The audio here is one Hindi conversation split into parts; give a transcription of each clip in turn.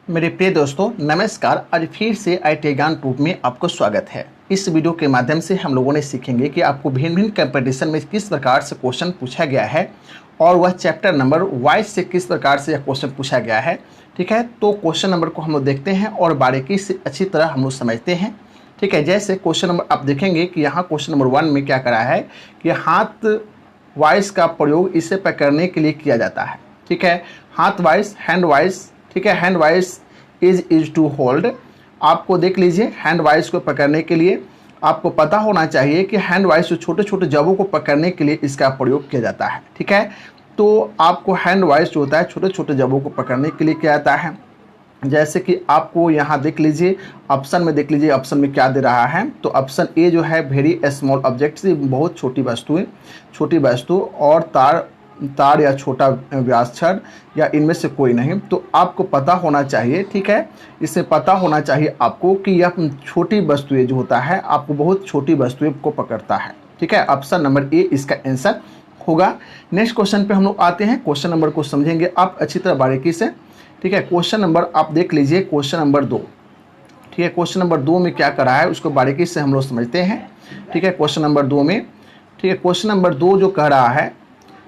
मेरे प्रिय दोस्तों नमस्कार। आज फिर से आईटी ज्ञान ट्यूब में आपको स्वागत है। इस वीडियो के माध्यम से हम लोगों ने सीखेंगे कि आपको भिन्न भिन्न कंपटीशन में किस प्रकार से क्वेश्चन पूछा गया है और वह चैप्टर नंबर वाइज से किस प्रकार से यह क्वेश्चन पूछा गया है। ठीक है, तो क्वेश्चन नंबर को हम लोग देखते हैं और बारीकी से अच्छी तरह हम लोग समझते हैं। ठीक है, जैसे क्वेश्चन नंबर आप देखेंगे कि यहाँ क्वेश्चन नंबर 1 में क्या करा है कि हाथ वाइज का प्रयोग इसे पकड़ने के लिए किया जाता है। ठीक है, हाथ वाइज, हैंड वाइज। ठीक है, hand vice is to hold. आपको देख लीजिए, हैंड वाइज को पकड़ने के लिए आपको पता होना चाहिए कि हैंड वाइज जो छोटे छोटे जबों को पकड़ने के लिए इसका प्रयोग किया जाता है। ठीक है, तो आपको हैंड वाइज जो होता है छोटे छोटे जबों को पकड़ने के लिए किया जाता है। जैसे कि आपको यहाँ देख लीजिए, ऑप्शन में देख लीजिए, ऑप्शन में क्या दे रहा है। तो ऑप्शन ए जो है वेरी स्मॉल ऑब्जेक्ट्स, बहुत छोटी वस्तु और तार या छोटा व्यास छड़ या इनमें से कोई नहीं। तो आपको पता होना चाहिए, ठीक है, इसमें पता होना चाहिए आपको कि यह छोटी वस्तुएं जो होता है आपको बहुत छोटी वस्तुएं को पकड़ता है। ठीक है, ऑप्शन नंबर ए इसका आंसर होगा। नेक्स्ट क्वेश्चन पे हम लोग आते हैं। क्वेश्चन नंबर को समझेंगे आप अच्छी तरह बारीकी से। ठीक है, क्वेश्चन नंबर आप देख लीजिए, क्वेश्चन नंबर 2। ठीक है, क्वेश्चन नंबर 2 में क्या करा है उसको बारीकी से हम लोग समझते हैं। ठीक है, क्वेश्चन नंबर 2 में, ठीक है, क्वेश्चन नंबर 2 जो कह रहा है,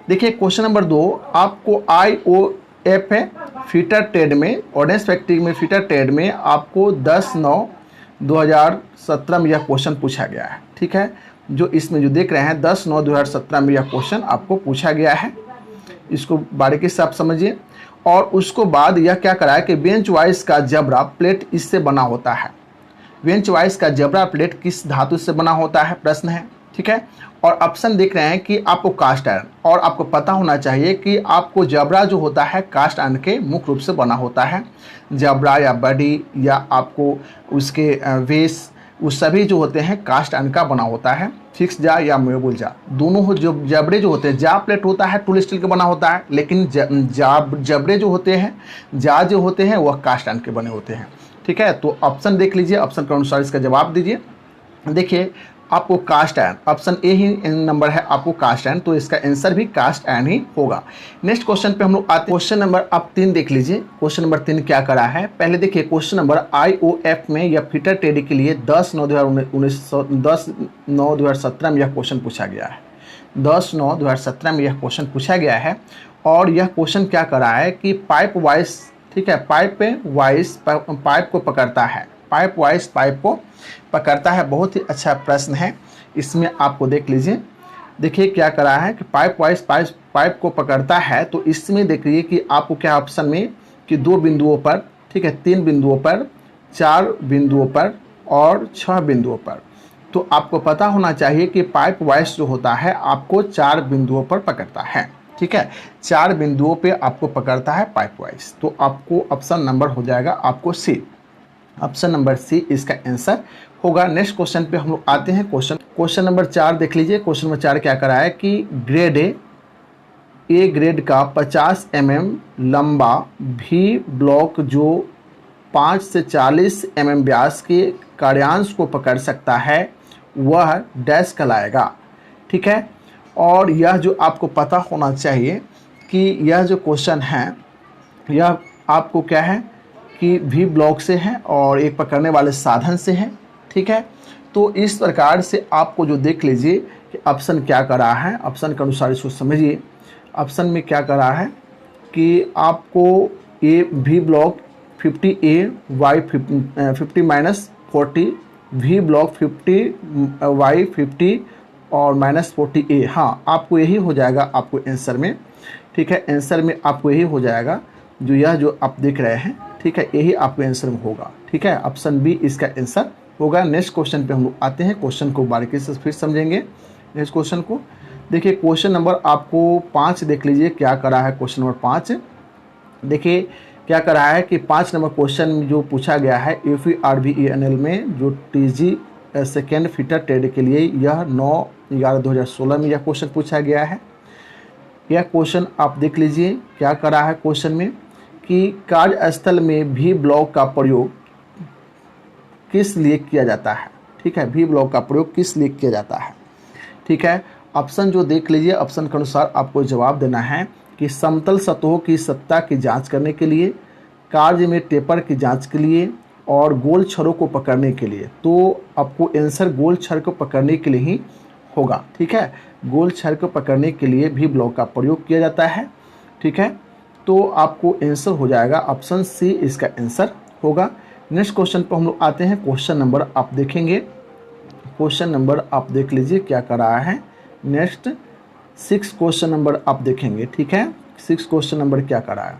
देखिए क्वेश्चन नंबर 2 आपको IOF है फीटर ट्रेड में, ऑर्डिनेंस फैक्ट्री में फीटर ट्रेड में आपको 10/9/2017 में यह क्वेश्चन पूछा गया है। ठीक है, जो इसमें जो देख रहे हैं 10/9/2017 में यह क्वेश्चन आपको पूछा गया है। इसको बारीकी से आप समझिए। और उसको बाद यह क्या करा है कि बेंच वाइज का जबरा प्लेट इससे बना होता है। बेंच वाइज का जबरा प्लेट किस धातु से बना होता है, प्रश्न है। ठीक है, और ऑप्शन देख रहे हैं कि आपको कास्ट आयरन, और आपको पता होना चाहिए कि आपको जबरा जो होता है कास्ट आयरन के मुख्य रूप से बना होता है। जबरा या बॉडी या आपको उसके वेस, वो सभी जो होते हैं कास्ट आयरन का बना होता है। फिक्स जा या मूवेबल जा, दोनों जो जबड़े जो होते हैं, जा प्लेट होता है टूल स्टील का बना होता है, लेकिन जबड़े जो होते हैं, जा जो होते हैं वह कास्ट आयरन के बने होते हैं। ठीक है, तो ऑप्शन देख लीजिए, ऑप्शन के अनुसार इसका जवाब दीजिए। देखिए आपको कास्ट आयरन, ऑप्शन ए ही नंबर है आपको कास्ट आयरन, तो इसका आंसर भी कास्ट आयरन ही होगा। नेक्स्ट क्वेश्चन पे हम लोग आते हैं। क्वेश्चन नंबर आप 3 देख लीजिए। क्वेश्चन नंबर 3 क्या करा है, पहले देखिए क्वेश्चन नंबर IOF में या फीटर ट्रेड के लिए 10/9/2017 में यह क्वेश्चन पूछा गया है। 10/9/2017 में यह क्वेश्चन पूछा गया है और यह क्वेश्चन क्या करा है कि पाइप वाइज, ठीक है, पाइप वाइज पाइप को पकड़ता है, पाइप वाइज पाइप को पकड़ता है। बहुत ही अच्छा प्रश्न है। इसमें आपको देख लीजिए, देखिए क्या करा है कि पाइप वाइज पाइप को पकड़ता है। तो इसमें देखिए कि आपको क्या ऑप्शन में कि 2 बिंदुओं पर, ठीक है, 3 बिंदुओं पर, 4 बिंदुओं पर और 6 बिंदुओं पर। तो आपको पता होना चाहिए कि पाइप वाइज जो होता है आपको 4 बिंदुओं पर पकड़ता है। ठीक है, 4 बिंदुओं पे आपको पकड़ता है पाइप वाइज। तो आपको ऑप्शन नंबर हो जाएगा आपको सी, ऑप्शन नंबर सी इसका आंसर होगा। नेक्स्ट क्वेश्चन पे हम लोग आते हैं। क्वेश्चन नंबर 4 देख लीजिए। क्वेश्चन नंबर 4 क्या करा है कि ग्रेड ए ग्रेड का 50 mm लंबा भी ब्लॉक जो 5 से 40 mm व्यास के कार्यांश को पकड़ सकता है वह डैश कहलाएगा। ठीक है, और यह जो आपको पता होना चाहिए कि यह जो क्वेश्चन है यह आपको क्या है कि भी ब्लॉक से है और एक पकड़ने वाले साधन से है। ठीक है, तो इस प्रकार से आपको जो देख लीजिए कि ऑप्शन क्या कर रहा है, ऑप्शन के अनुसार इसको समझिए। ऑप्शन में क्या कर रहा है कि आपको ए भी block 50A Y 50-40, V block 50Y 50 और -40A। हाँ, आपको यही हो जाएगा आपको आंसर में। ठीक है, आंसर में आपको यही हो जाएगा जो यह जो आप देख रहे हैं। ठीक है, यही आपके आंसर में होगा। ठीक है, ऑप्शन बी इसका आंसर होगा। नेक्स्ट क्वेश्चन पे हम लोग आते हैं। क्वेश्चन को बारीकी से फिर समझेंगे। नेक्स्ट क्वेश्चन को देखिए, क्वेश्चन नंबर आपको 5 देख लीजिए। क्या करा है क्वेश्चन नंबर 5, देखिए क्या करा है कि 5 नंबर क्वेश्चन जो पूछा गया है FERBENL में जो TG सेकेंड फीटर ट्रेड के लिए, यह 9/11/2016 में यह क्वेश्चन पूछा गया है। यह क्वेश्चन आप देख लीजिए क्या करा है क्वेश्चन में कि कार्यस्थल में भी ब्लॉक का प्रयोग किस लिए किया जाता है। ठीक है, भी ब्लॉक का प्रयोग किस लिए किया जाता है। ठीक है, ऑप्शन जो देख लीजिए, ऑप्शन के अनुसार आपको जवाब देना है कि समतल सतहों की सत्ता की जांच करने के लिए, कार्य में टेपर की जांच के लिए और गोल छरों को पकड़ने के लिए। तो आपको आंसर गोल छर को पकड़ने के लिए ही होगा। ठीक है, गोल छर को पकड़ने के लिए भी ब्लॉक का प्रयोग किया जाता है। ठीक है, तो आपको आंसर हो जाएगा ऑप्शन सी इसका आंसर होगा। नेक्स्ट क्वेश्चन पर हम लोग आते हैं। क्वेश्चन नंबर आप देखेंगे, क्वेश्चन नंबर आप देख लीजिए क्या कर रहा है। नेक्स्ट 6 क्वेश्चन नंबर आप देखेंगे। ठीक है, 6 क्वेश्चन नंबर क्या कर रहा है,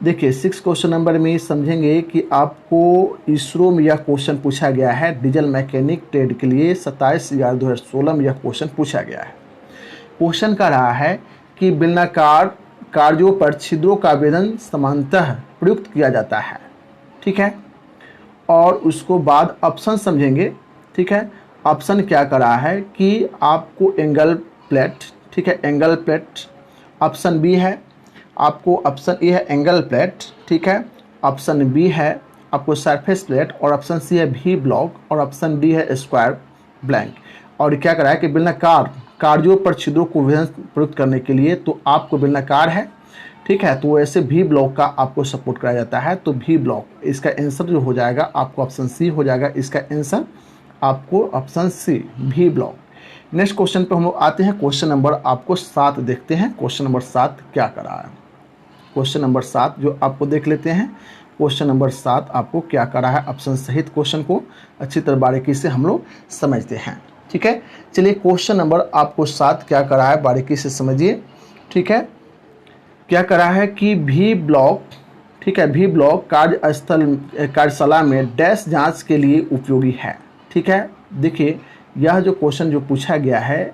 देखिए 6 क्वेश्चन नंबर में समझेंगे कि आपको इसरो में यह क्वेश्चन पूछा गया है। डीजल मैकेनिक ट्रेड के लिए 27/2016 में यह क्वेश्चन पूछा गया है। क्वेश्चन का रहा है कि बेलनाकार कार्यों पर छिद्रों का वेधन समानतः प्रयुक्त किया जाता है। ठीक है, और उसको बाद ऑप्शन समझेंगे। ठीक है, ऑप्शन क्या कर रहा है कि आपको एंगल प्लेट, ठीक है, एंगल प्लेट ऑप्शन बी है, आपको ऑप्शन ए है एंगल प्लेट। ठीक है, ऑप्शन बी है आपको सरफेस प्लेट, और ऑप्शन सी है भी ब्लॉक, और ऑप्शन डी है स्क्वायर ब्लैंक। और क्या कर रहा है कि बेलनाकार कार्यों पर छिद्रों को वेधन प्रयुक्त करने के लिए तो आपको बेलनाकार है। ठीक है, तो ऐसे भी ब्लॉक का आपको सपोर्ट कराया जाता है। तो भी ब्लॉक इसका आंसर जो हो जाएगा आपको ऑप्शन सी हो जाएगा। इसका आंसर आपको ऑप्शन सी भी ब्लॉक। नेक्स्ट क्वेश्चन पर हम लोग आते हैं। क्वेश्चन नंबर आपको 7 देखते हैं। क्वेश्चन नंबर 7 क्या कर रहा है, क्वेश्चन नंबर 7 जो आपको देख लेते हैं। क्वेश्चन नंबर 7 आपको क्या कर रहा है, ऑप्शन सहित क्वेश्चन को अच्छी तरह बारीकी से हम लोग समझते हैं। ठीक है, चलिए क्वेश्चन नंबर आपको 7 क्या कर रहा है बारीकी से समझिए। ठीक है, क्या कर रहा है कि भी ब्लॉक, ठीक है, भी ब्लॉक कार्यशाला में डैश जांच के लिए उपयोगी है। ठीक है, देखिए यह जो क्वेश्चन जो पूछा गया है,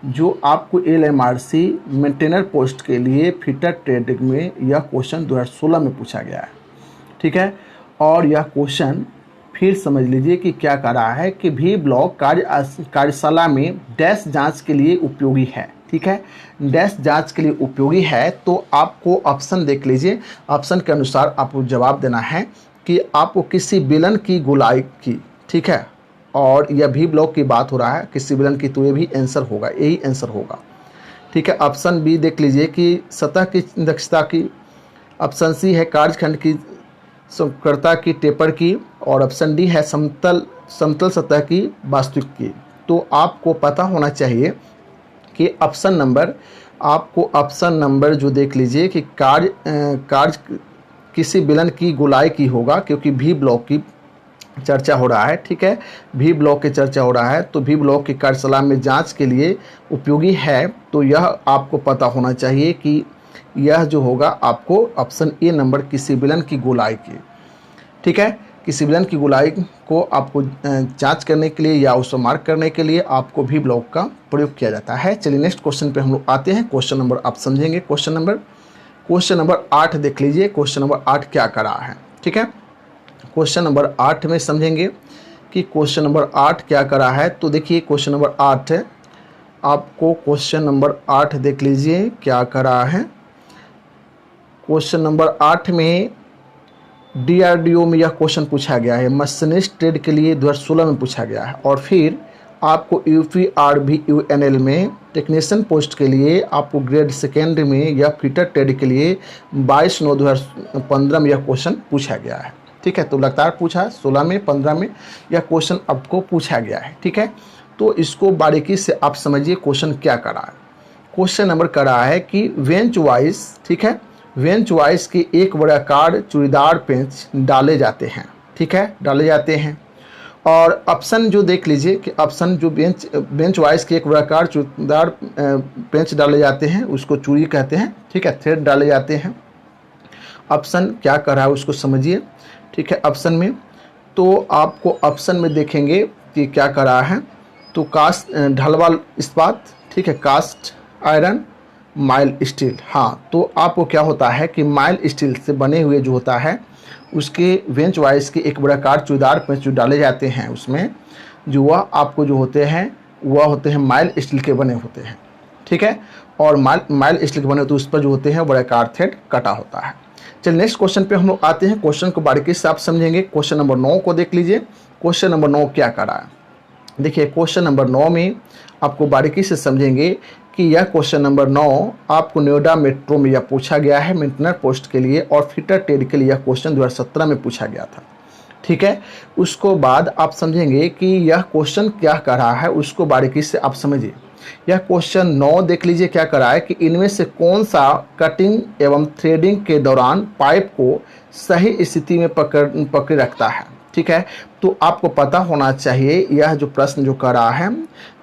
जो आपको LMRC मेंटेनर पोस्ट के लिए फिटर ट्रेड में यह क्वेश्चन 2016 में पूछा गया है। ठीक है, और यह क्वेश्चन फिर समझ लीजिए कि क्या कर रहा है कि भी ब्लॉक कार्यशाला में डैश जांच के लिए उपयोगी है। ठीक है, डैश जांच के लिए उपयोगी है, तो आपको ऑप्शन देख लीजिए। ऑप्शन के अनुसार आपको जवाब देना है कि आपको किसी बेलन की गोलाई की, ठीक है, और यह भी ब्लॉक की बात हो रहा है किसी बेलन की, तो ये भी आंसर होगा, यही आंसर होगा। ठीक है, ऑप्शन बी देख लीजिए कि सतह की दक्षता की, ऑप्शन सी है कार्यखंड की संकरता की टेपर की, और ऑप्शन डी है समतल सतह की वास्तविक की। तो आपको पता होना चाहिए कि ऑप्शन नंबर, आपको ऑप्शन नंबर जो देख लीजिए कि कार्य किसी बेलन की गोलाई की होगा, क्योंकि भी ब्लॉक की चर्चा हो रहा है। ठीक है, भी ब्लॉक की चर्चा हो रहा है, तो भी ब्लॉक की कार्यशाला में जांच के लिए उपयोगी है। तो यह आपको पता होना चाहिए कि यह जो होगा आपको ऑप्शन ए नंबर किसी बेलन की गोलाई की। ठीक है, किसी बेलन की गोलाई को आपको जांच करने के लिए या उसको मार्क करने के लिए आपको भी ब्लॉक का प्रयोग किया जाता है। चलिए नेक्स्ट क्वेश्चन पे हम लोग आते हैं। क्वेश्चन नंबर आप समझेंगे। क्वेश्चन नंबर 8 देख लीजिए। क्वेश्चन नंबर 8 क्या कर रहा है। ठीक है, क्वेश्चन नंबर 8 में समझेंगे कि क्वेश्चन नंबर 8 क्या कर रहा है। तो देखिए क्वेश्चन नंबर 8 है, आपको क्वेश्चन नंबर 8 देख लीजिए क्या कर रहा है। क्वेश्चन नंबर 8 में DRDO में यह क्वेश्चन पूछा गया है, मशीनिस्ट ट्रेड के लिए 2016 में पूछा गया है। और फिर आपको UPRVUNL में टेक्नीशियन पोस्ट के लिए आपको ग्रेड सेकेंड में यह फिटर ट्रेड के लिए 22/9/2015 में यह क्वेश्चन पूछा गया है। ठीक है, तो लगातार पूछा 16 में 15 में यह क्वेश्चन आपको पूछा गया है। ठीक है, तो इसको बारीकी से आप समझिए क्वेश्चन क्या कर रहा है। क्वेश्चन नंबर कर रहा है कि वेंच वाइज, ठीक है, वेंच वाइज के एक वर्गाकार चूड़ीदार पेंच डाले जाते हैं। ठीक है, डाले जाते हैं। और ऑप्शन जो देख लीजिए कि ऑप्शन जो बेंच वाइज के एक वर्गाकार चूड़ीदार पेंच डाले जाते हैं उसको चूड़ी कहते हैं। ठीक है, थ्रेड डाले जाते हैं। ऑप्शन क्या कर रहा है उसको समझिए। ठीक है, ऑप्शन में तो आपको ऑप्शन में देखेंगे कि क्या कर रहा है। तो कास्ट ढलवाल इस्पात, ठीक है, कास्ट आयरन, माइल स्टील। हाँ, तो आपको क्या होता है कि माइल स्टील से बने हुए जो होता है उसके वेंच वाइज के एक वर्गाकार चूड़ीदार पेंच जो डाले जाते हैं उसमें जो वह आपको जो होते हैं वह होते हैं माइल स्टील के बने होते हैं। ठीक है, और माइल स्टील के बने होते हैं उस पर जो होते हैं वर्गाकार थ्रेड कटा होता है। चलिए नेक्स्ट क्वेश्चन पे हम लोग आते हैं। क्वेश्चन को बारीकी से आप समझेंगे। क्वेश्चन नंबर 9 को देख लीजिए। क्वेश्चन नंबर 9 क्या कर रहा है। देखिए क्वेश्चन नंबर 9 में आपको बारीकी से समझेंगे कि यह क्वेश्चन नंबर 9 आपको नोएडा मेट्रो में यह पूछा गया है मेंटेनर पोस्ट के लिए, और फिटर ट्रेड के लिए यह क्वेश्चन 2017 में पूछा गया था। ठीक है, उसको बाद आप समझेंगे कि यह क्वेश्चन क्या कर रहा है, उसको बारीकी से आप समझिए। यह क्वेश्चन 9 देख लीजिए क्या कर रहा है कि इनमें से कौन सा कटिंग एवं थ्रेडिंग के दौरान पाइप को सही स्थिति में पकड़े रखता है। ठीक है, तो आपको पता होना चाहिए यह जो प्रश्न जो कर रहा है,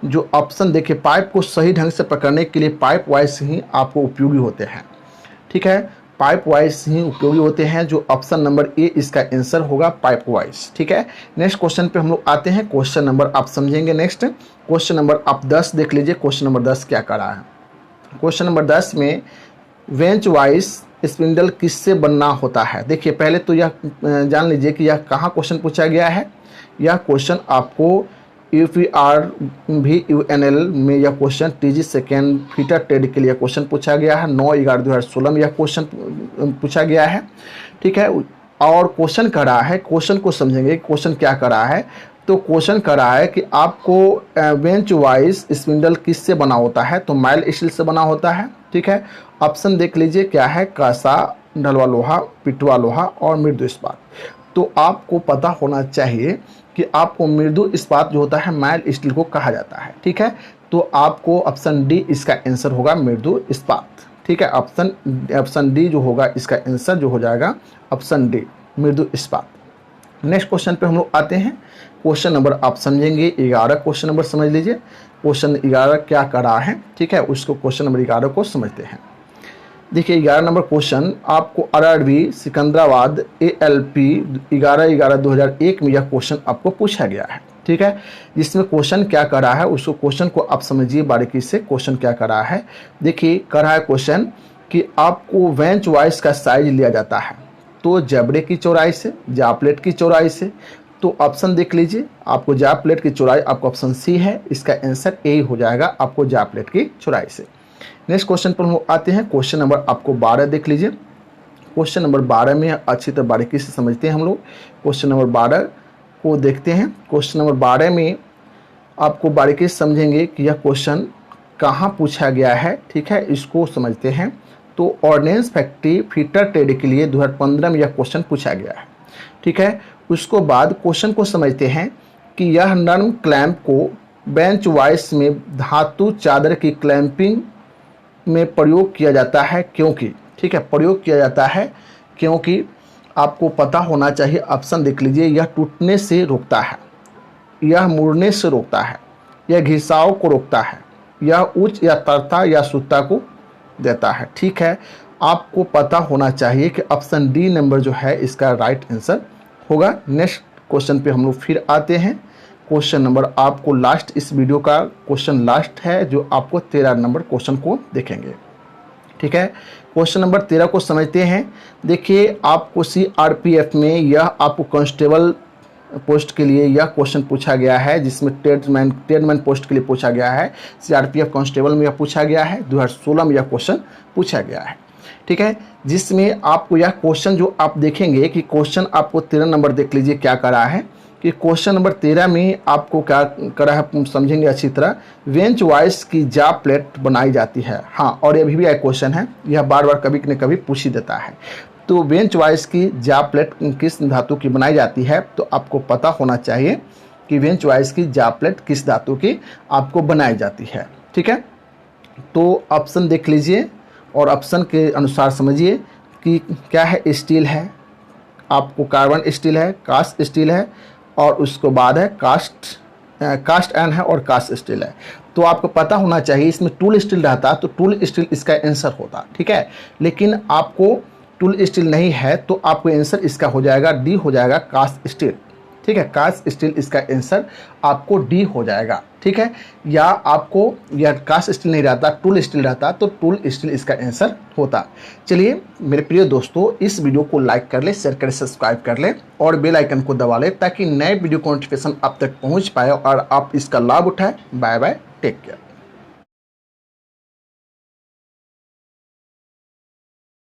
जो ऑप्शन देखिए, पाइप को सही ढंग से पकड़ने के लिए पाइप वाइज ही आपको उपयोगी होते हैं। ठीक है, पाइप वाइज ही उपयोगी होते हैं, जो ऑप्शन नंबर ए इसका आंसर होगा, पाइप वाइज। ठीक है, नेक्स्ट क्वेश्चन पे हम लोग आते हैं। क्वेश्चन नंबर आप समझेंगे नेक्स्ट, क्वेश्चन नंबर आप 10 देख लीजिए। क्वेश्चन नंबर 10 क्या कर रहा है? क्वेश्चन नंबर 10 में वेंच वाइज स्पिंडल किससे बनना होता है? देखिए, पहले तो यह जान लीजिए कि यह कहाँ क्वेश्चन पूछा गया है। यह क्वेश्चन आपको UPRVUNL में यह question TG second fitter trade के लिए क्वेश्चन पूछा गया है। 9/11/2016 में यह क्वेश्चन पूछा गया है। ठीक है, और क्वेश्चन कर रहा है, क्वेश्चन को समझेंगे क्वेश्चन क्या कर रहा है। तो क्वेश्चन कर रहा है कि आपको बेंच वाइज स्पिंडल किससे बना होता है? तो माइल्ड स्टील से बना होता है। ठीक है, ऑप्शन देख लीजिए क्या है, कासा, ढलवा लोहा, पिटवा लोहा और मृदु इस्पात। तो आपको पता होना चाहिए कि आपको मृदु इस्पात जो होता है माइल्ड स्टील को कहा जाता है। ठीक है, तो आपको ऑप्शन डी इसका आंसर होगा, मृदु इस्पात। ठीक है, ऑप्शन डी जो होगा इसका आंसर जो हो जाएगा ऑप्शन डी, मृदु इस्पात। नेक्स्ट क्वेश्चन पे हम लोग आते हैं। क्वेश्चन नंबर आप समझेंगे 11, क्वेश्चन नंबर समझ लीजिए। क्वेश्चन 11 क्या कर रहा है? ठीक है, उसको क्वेश्चन नंबर 11 को समझते हैं। देखिए, 11 नंबर क्वेश्चन आपको RRB सिकंदराबाद ALP 11/11/2001 में यह क्वेश्चन आपको पूछा गया है। ठीक है, जिसमें क्वेश्चन क्या कर रहा है, उसको क्वेश्चन को आप समझिए बारीकी से। क्वेश्चन क्या कर रहा है, देखिए कर रहा है क्वेश्चन कि आपको वेंच वाइज का साइज लिया जाता है, तो जबड़े की चौड़ाई से, जाप्लेट की चौड़ाई से। तो ऑप्शन देख लीजिए, आपको जाप्लेट की चौड़ाई आपको ऑप्शन सी है, इसका आंसर ए हो जाएगा, आपको जाप्लेट की चौड़ाई से। नेक्स्ट क्वेश्चन पर हम आते हैं। क्वेश्चन नंबर आपको 12 देख लीजिए। क्वेश्चन नंबर 12 में अच्छी तरह बारीकी से समझते हैं हम लोग। क्वेश्चन नंबर 12 को देखते हैं। क्वेश्चन नंबर 12 में आपको बारीकी से समझेंगे कि यह क्वेश्चन कहाँ पूछा गया है। ठीक है, इसको समझते हैं। तो ऑर्डिनेंस फैक्ट्री फीटर ट्रेड के लिए 2015 में यह क्वेश्चन पूछा गया है। ठीक है, उसको बाद क्वेश्चन को समझते हैं कि यह नर्म क्लैंप को बेंच वाइज में धातु चादर की क्लैंपिंग में प्रयोग किया जाता है क्योंकि, ठीक है, प्रयोग किया जाता है क्योंकि आपको पता होना चाहिए। ऑप्शन देख लीजिए, यह टूटने से रोकता है, यह मुड़ने से रोकता है, यह घिसाव को रोकता है, यह उच्च या तरता या सुता को देता है। ठीक है, आपको पता होना चाहिए कि ऑप्शन डी नंबर जो है इसका राइट आंसर होगा। नेक्स्ट क्वेश्चन पे हम लोग फिर आते हैं। क्वेश्चन नंबर आपको लास्ट, इस वीडियो का क्वेश्चन लास्ट है, जो आपको 13 नंबर क्वेश्चन को देखेंगे। ठीक है, क्वेश्चन नंबर 13 को समझते हैं। देखिए, आपको CRPF में यह आपको कांस्टेबल पोस्ट के लिए यह क्वेश्चन पूछा गया है, जिसमें ट्रेडमैन पोस्ट के लिए पूछा गया है। CRPF कांस्टेबल में यह पूछा गया है, 2016 में यह क्वेश्चन पूछा गया है। ठीक है, जिसमें आपको यह क्वेश्चन जो आप देखेंगे कि क्वेश्चन आपको 13 नंबर देख लीजिए क्या करा है कि क्वेश्चन नंबर 13 में आपको क्या करा है समझेंगे अच्छी तरह। वेंच वाइज की जाप प्लेट बनाई जाती है। हाँ, और ये भी एक क्वेश्चन है, यह बार बार कभी न कभी पूछ ही देता है। तो बेंच वाइज की जाप प्लेट किस धातु की बनाई जाती है? तो आपको पता होना चाहिए कि बेंच वाइज की जाप प्लेट किस धातु की आपको बनाई जाती है। ठीक है, तो ऑप्शन देख लीजिए और ऑप्शन के अनुसार समझिए कि क्या है। स्टील है, आपको कार्बन स्टील है, कास्ट स्टील है, और उसके बाद है कास्ट आयरन है और कास्ट स्टील है। तो आपको पता होना चाहिए इसमें टूल स्टील रहता तो टूल स्टील इसका आंसर होता। ठीक है, लेकिन आपको टूल स्टील नहीं है तो आपको आंसर इसका हो जाएगा डी, हो जाएगा कास्ट स्टील। ठीक है, कास्ट स्टील इसका आंसर आपको डी हो जाएगा। ठीक है, या आपको यह कास्ट स्टील नहीं रहता, टूल स्टील रहता तो टूल स्टील इसका आंसर होता। चलिए मेरे प्रिय दोस्तों, इस वीडियो को लाइक कर ले, शेयर कर ले, सब्सक्राइब कर ले और बेल आइकन को दबा ले, ताकि नए वीडियो को नोटिफिकेशन आप तक पहुंच पाए और आप इसका लाभ उठाएं। Bye bye, take care.